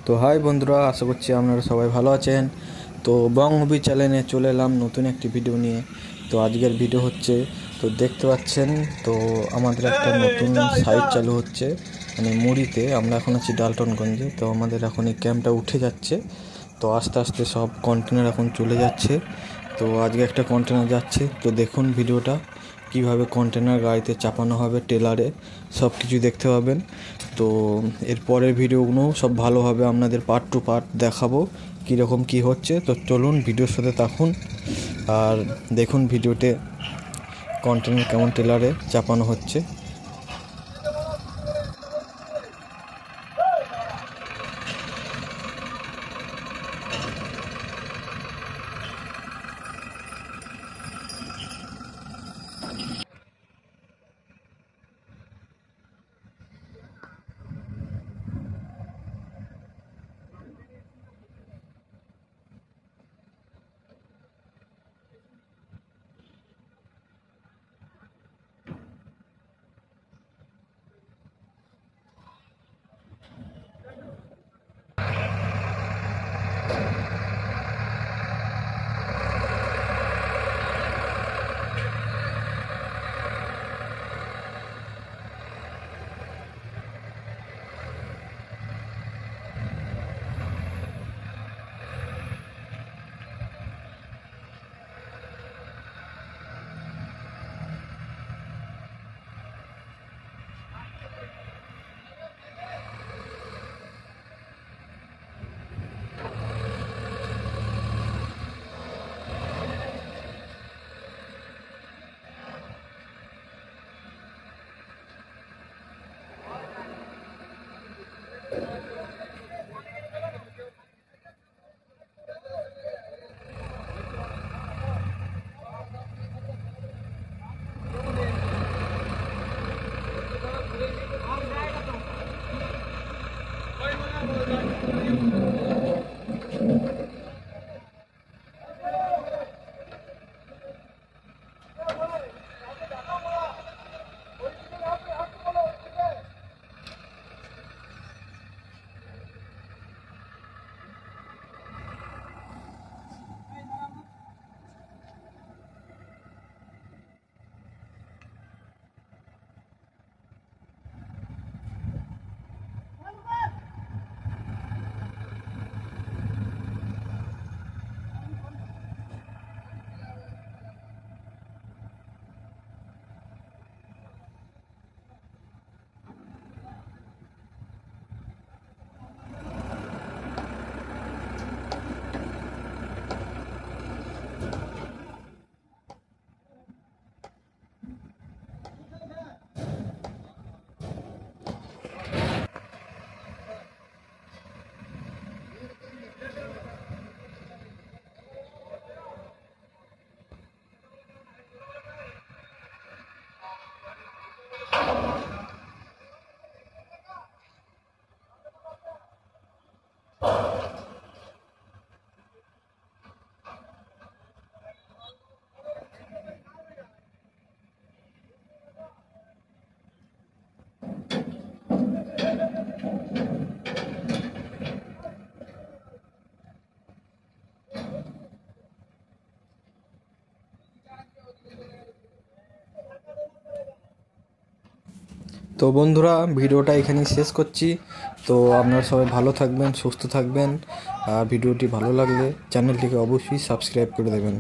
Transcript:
তো হাই বন্ধুরা, আশা করছি আপনারা সবাই ভালো আছেন। তো বং মুভি চ্যানেলে চলে এলাম নতুন একটি ভিডিও নিয়ে। তো আজকের ভিডিও হচ্ছে, তো দেখতে পাচ্ছেন, তো আমাদের একটা নতুন সাইট চালু হচ্ছে, মানে মুড়িতে। আমরা এখন আছি ডালটনগঞ্জে। তো আমাদের এখন এই ক্যাম্পটা উঠে যাচ্ছে। তো আস্তে আস্তে সব কন্টেনার এখন চলে যাচ্ছে। তো আজকে একটা কন্টেনার যাচ্ছে। তো দেখুন ভিডিওটা, কিভাবে কন্টেনার গাড়িতে চাপানো হবে, টেলারে সব কিছু দেখতে পাবেন। তো এর পরের ভিডিওগুলো সব ভালোভাবে আপনাদের পার্ট টু পার্ট দেখাবো কীরকম কী হচ্ছে। তো চলুন ভিডিওর সাথে থাকুন আর দেখুন ভিডিওতে কন্টেনার কেমন টেলারে চাপানো হচ্ছে। তো বন্ধুরা, ভিডিওটা এখানেই শেষ করছি। তো আপনারা সবাই ভালো থাকবেন, সুস্থ থাকবেন। আর ভিডিওটি ভালো লাগলে চ্যানেলটিকে অবশ্যই সাবস্ক্রাইব করে দেবেন।